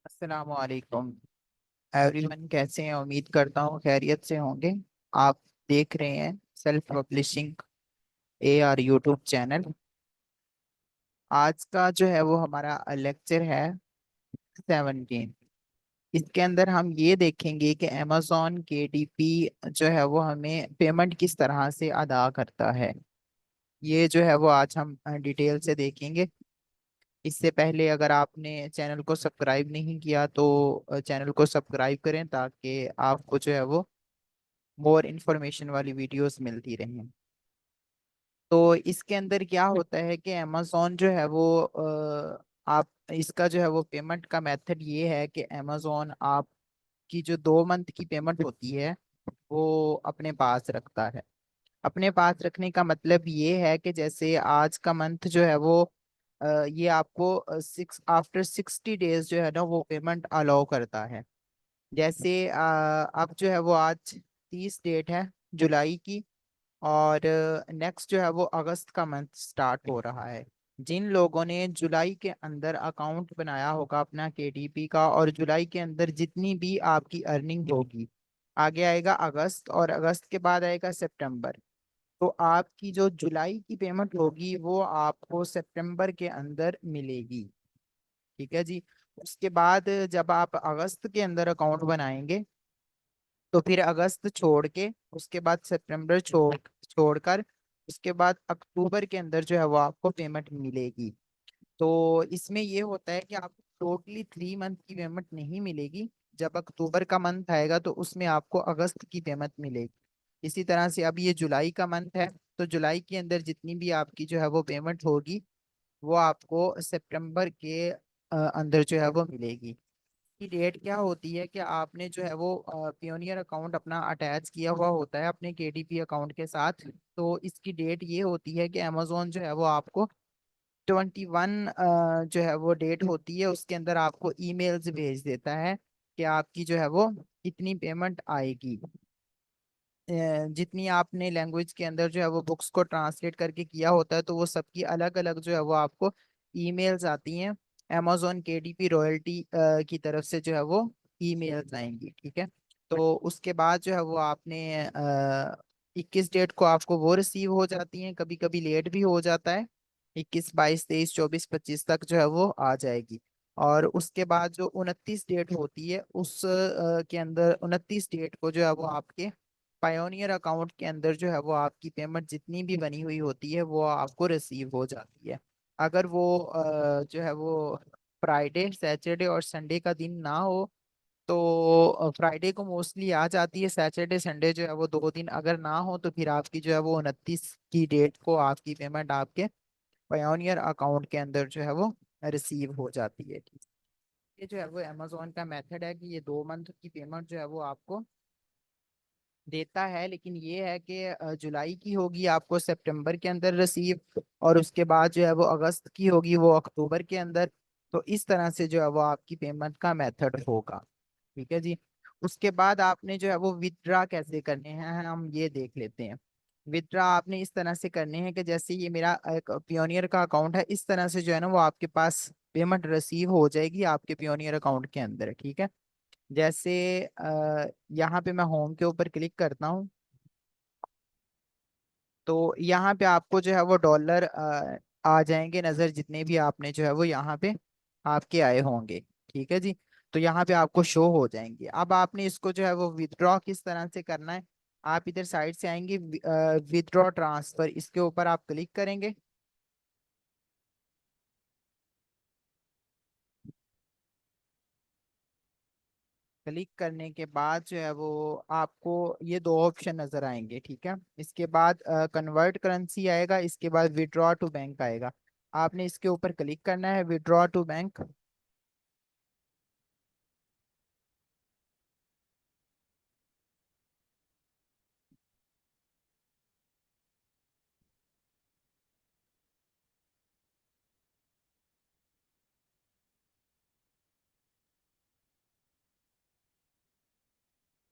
अस्सलाम वालेकुम एवरीवन। कैसे हैं? उम्मीद करता हूँ खैरियत से होंगे। आप देख रहे हैं self publishing A our YouTube channel. आज का जो है वो हमारा लेक्चर है 17। इसके अंदर हम ये देखेंगे कि अमेजोन केडीपी जो है वो हमें पेमेंट किस तरह से अदा करता है। ये जो है वो आज हम डिटेल से देखेंगे। इससे पहले अगर आपने चैनल को सब्सक्राइब नहीं किया तो चैनल को सब्सक्राइब करें ताकि आपको जो है वो मोर इन्फॉर्मेशन वाली वीडियोस मिलती रहें। तो इसके अंदर क्या होता है कि अमेजोन जो है वो आप इसका जो है वो पेमेंट का मेथड ये है कि अमेजोन आपकी जो 2 मंथ की पेमेंट होती है वो अपने पास रखता है। अपने पास रखने का मतलब ये है कि जैसे आज का मंथ जो है वो ये आपको 60 डेज जो है ना वो पेमेंट अलाउ करता है। जैसे अब जो है वो आज 30 डेट है जुलाई की, और नेक्स्ट जो है वो अगस्त का मंथ स्टार्ट हो रहा है। जिन लोगों ने जुलाई के अंदर अकाउंट बनाया होगा अपना केडीपी का, और जुलाई के अंदर जितनी भी आपकी अर्निंग होगी, आगे आएगा अगस्त, और अगस्त के बाद आएगा सितंबर। तो आपकी जो जुलाई की पेमेंट होगी वो आपको सितंबर के अंदर मिलेगी। ठीक है जी। उसके बाद जब आप अगस्त के अंदर अकाउंट बनाएंगे तो फिर अगस्त छोड़ के उसके बाद सितंबर छोड़कर उसके बाद अक्टूबर के अंदर जो है वो आपको पेमेंट मिलेगी। तो इसमें ये होता है कि आपको टोटली 3 मंथ की पेमेंट नहीं मिलेगी। जब अक्टूबर का मंथ आएगा तो उसमें आपको अगस्त की पेमेंट मिलेगी। इसी तरह से अब ये जुलाई का मंथ है, तो जुलाई के अंदर जितनी भी आपकी जो है वो पेमेंट होगी वो आपको सितंबर के अंदर जो है वो मिलेगी। की डेट क्या होती है कि आपने जो है वो पियोनियर अकाउंट अपना अटैच किया हुआ होता है अपने केडीपी अकाउंट के साथ। तो इसकी डेट ये होती है कि अमेजोन जो है वो आपको 21 जो है वो डेट होती है उसके अंदर आपको ईमेल्स भेज देता है कि आपकी जो है वो इतनी पेमेंट आएगी। जितनी आपने लैंग्वेज के अंदर जो है वो बुक्स को ट्रांसलेट करके किया होता है तो वो सबकी अलग अलग जो है वो आपको ईमेल्स आती हैं। अमेजोन केडीपी रॉयल्टी की तरफ से जो है वो ईमेल्स आएंगी। ठीक है। तो उसके बाद जो है वो आपने 21 डेट को आपको वो रिसीव हो जाती हैं, कभी कभी लेट भी हो जाता है। 21 22 23 24 25 तक जो है वो आ जाएगी। और उसके बाद जो 29 डेट होती है उस के अंदर 29 डेट को जो है वो आपके पायोनियर अकाउंट के अंदर जो है वो आपकी पेमेंट जितनी भी बनी हुई होती है वो आपको रिसीव हो जाती है। अगर वो जो है वो फ्राइडे सैटरडे और संडे का दिन ना हो तो फ्राइडे को मोस्टली आ जाती है। सैटरडे संडे जो है वो 2 दिन अगर ना हो तो फिर आपकी जो है वो 29 की डेट को आपकी पेमेंट आपके पायोनियर अकाउंट के अंदर जो है वो रिसीव हो जाती है। ठीक। ये जो है वो अमेजोन का मेथड है कि ये 2 मंथ की पेमेंट जो है वो आपको देता है, लेकिन ये है कि जुलाई की होगी आपको सितंबर के अंदर रिसीव, और उसके बाद जो है वो अगस्त की होगी वो अक्टूबर के अंदर। तो इस तरह से जो है वो आपकी पेमेंट का मेथड होगा। ठीक है जी। उसके बाद आपने जो है वो विथड्रा कैसे करने हैं हम ये देख लेते हैं। विथड्रा आपने इस तरह से करने हैं कि जैसे ये मेरा एक पियोनियर का अकाउंट है, इस तरह से जो है ना वो आपके पास पेमेंट रिसीव हो जाएगी आपके पियोनियर अकाउंट के अंदर। ठीक है। जैसे यहाँ पे मैं होम के ऊपर क्लिक करता हूँ तो यहाँ पे आपको जो है वो डॉलर आ जाएंगे नजर, जितने भी आपने जो है वो यहाँ पे आपके आए होंगे। ठीक है जी। तो यहाँ पे आपको शो हो जाएंगे। अब आपने इसको जो है वो विथड्रॉ किस तरह से करना है। आप इधर साइड से आएंगे, विथड्रॉ ट्रांसफर, इसके ऊपर आप क्लिक करेंगे। क्लिक करने के बाद जो है वो आपको ये 2 ऑप्शन नजर आएंगे। ठीक है। इसके बाद कन्वर्ट करेंसी आएगा, इसके बाद विड्रॉ टू बैंक आएगा। आपने इसके ऊपर क्लिक करना है, विड्रॉ टू बैंक।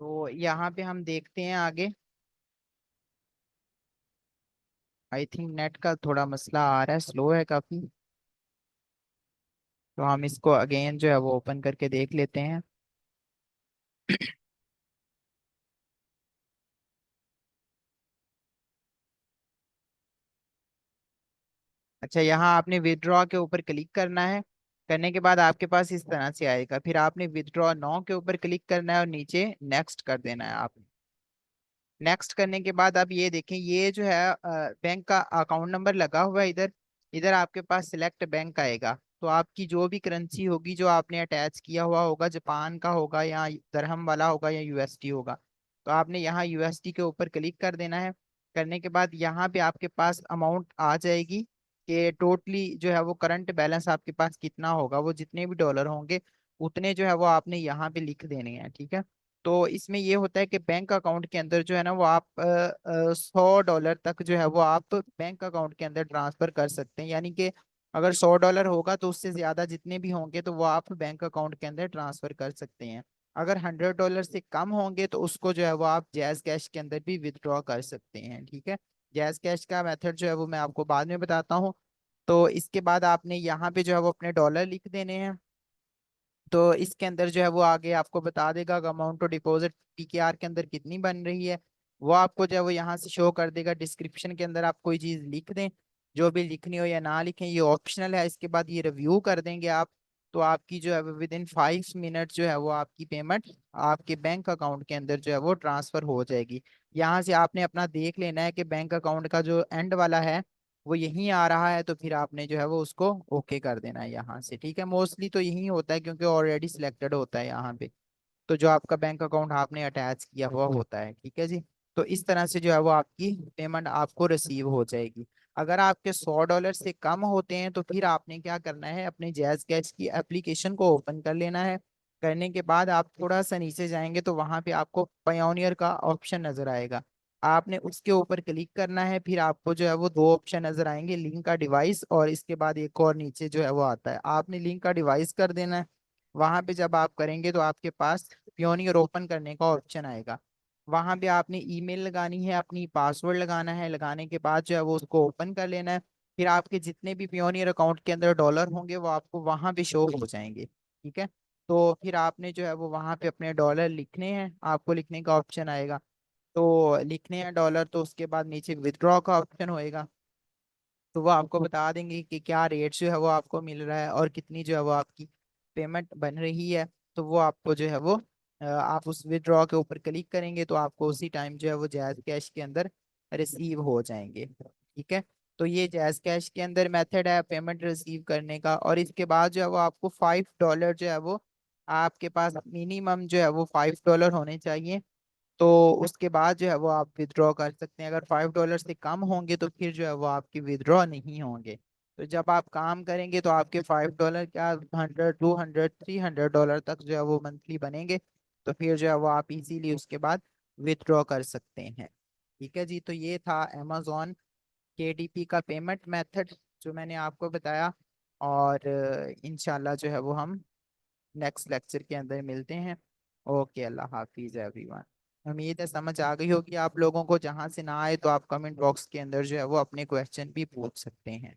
तो यहाँ पे हम देखते हैं आगे। आई थिंक नेट का थोड़ा मसला आ रहा है, स्लो है काफी। तो हम इसको अगेन जो है वो ओपन करके देख लेते हैं। अच्छा, यहाँ आपने विदड्रॉ के ऊपर क्लिक करना है। करने के बाद आपके पास इस तरह से आएगा, फिर आपने विदड्रॉ नाउ के ऊपर क्लिक करना है और नीचे नेक्स्ट कर देना है आपने। नेक्स्ट करने के बाद आप ये देखें, ये जो है बैंक का अकाउंट नंबर लगा हुआ है इधर। इधर आपके पास सिलेक्ट बैंक आएगा, तो आपकी जो भी करेंसी होगी जो आपने अटैच किया हुआ होगा, जापान का होगा या दरहम वाला होगा या यूएसडी होगा, तो आपने यहाँ यूएसडी के ऊपर क्लिक कर देना है। करने के बाद यहाँ पे आपके पास अमाउंट आ जाएगी कि टोटली जो है वो करंट बैलेंस आपके पास कितना होगा, वो जितने भी डॉलर होंगे उतने जो है वो आपने यहाँ पे लिख देने हैं, ठीक है। तो इसमें ये होता है कि बैंक अकाउंट के अंदर जो है ना वो आप 100 डॉलर तक जो है वो आप बैंक अकाउंट के अंदर ट्रांसफर कर सकते हैं। यानी कि अगर 100 डॉलर होगा तो उससे ज्यादा जितने भी होंगे तो वो आप बैंक अकाउंट के अंदर ट्रांसफर कर सकते हैं। अगर 100 डॉलर से कम होंगे तो उसको जो है वो आप जैज कैश के अंदर भी विदड्रॉ कर सकते हैं, ठीक है। जैज कैश का मेथड जो है वो मैं आपको बाद में बताता हूँ। तो इसके बाद आपने यहाँ पे जो है वो अपने डॉलर लिख देने हैं। तो इसके अंदर जो है वो आगे आपको बता देगा अमाउंट टू डिपॉजिट पीकेआर के अंदर कितनी बन रही है। वो आपको जो है वो यहाँ से शो कर देगा। डिस्क्रिप्शन के अंदर आप कोई चीज़ लिख दें, जो भी लिखनी हो या ना लिखें, ये ऑप्शनल है। इसके बाद ये रिव्यू कर देंगे आप, तो आपकी जो है विद इन 5 मिनट जो है वो आपकी पेमेंट आपके बैंक अकाउंट के अंदर जो है वो ट्रांसफर हो जाएगी। यहाँ से आपने अपना देख लेना है कि बैंक अकाउंट का जो एंड वाला है वो यहीं आ रहा है, तो फिर आपने जो है वो उसको ओके कर देना है यहाँ से, ठीक है। मोस्टली तो यही होता है क्योंकि ऑलरेडी सिलेक्टेड होता है यहाँ पे, तो जो आपका बैंक अकाउंट आपने अटैच किया हुआ होता है, ठीक है जी। तो इस तरह से जो है वो आपकी पेमेंट आपको रिसीव हो जाएगी। अगर आपके 100 डॉलर से कम होते हैं तो फिर आपने क्या करना है, अपने जैज कैश की एप्लीकेशन को ओपन कर लेना है। करने के बाद आप थोड़ा सा नीचे जाएंगे तो वहां पे आपको पायोनियर का ऑप्शन नजर आएगा। आपने उसके ऊपर क्लिक करना है, फिर आपको जो है वो दो ऑप्शन नजर आएंगे, लिंक का डिवाइस और इसके बाद एक और नीचे जो है वो आता है, आपने लिंक का डिवाइस कर देना है। वहां पे जब आप करेंगे तो आपके पास पियोनियर ओपन करने का ऑप्शन आएगा। वहां पे आपने ईमेल लगानी है, अपनी पासवर्ड लगाना है, लगाने के बाद जो है वो उसको ओपन कर लेना है। फिर आपके जितने भी पियोनियर अकाउंट के अंदर डॉलर होंगे वो आपको वहां पे शो हो जाएंगे, ठीक है। तो फिर आपने जो है वो वहां पे अपने डॉलर लिखने हैं, आपको लिखने का ऑप्शन आएगा। तो लिखने हैं डॉलर, तो उसके बाद नीचे विदड्रॉ का ऑप्शन होएगा, तो वो आपको बता देंगे कि क्या रेट जो है वो आपको मिल रहा है और कितनी जो है वो आपकी पेमेंट बन रही है। तो वो आपको जो है वो आप उस विड्रॉ के ऊपर क्लिक करेंगे तो आपको उसी टाइम जो है वो जैज कैश के अंदर रिसीव हो जाएंगे, ठीक है। तो ये जैज कैश के अंदर मेथड है पेमेंट रिसीव करने का। और इसके बाद जो है वो आपको 5 डॉलर जो है वो आपके पास मिनिमम जो है वो 5 डॉलर होने चाहिए। तो उसके बाद जो है वो आप विड्रॉ कर सकते हैं। अगर 5 डॉलर से कम होंगे तो फिर जो है वो आपकी विड्रॉ नहीं होंगे। तो जब आप काम करेंगे तो आपके 5 डॉलर क्या 100 200 300 डॉलर तक जो है वो मंथली बनेंगे। तो फिर जो है वो आप इजीली उसके बाद विड्रॉ कर सकते हैं, ठीक है जी। तो ये था अमेजोन केडीपी का पेमेंट मेथड जो मैंने आपको बताया। और इंशाल्लाह जो है वो हम नेक्स्ट लेक्चर के अंदर मिलते हैं। ओके, अल्लाह हाफिज एवरीवन। उम्मीद है समझ आ गई होगी आप लोगों को। जहां से ना आए तो आप कमेंट बॉक्स के अंदर जो है वो अपने क्वेश्चन भी पूछ सकते हैं।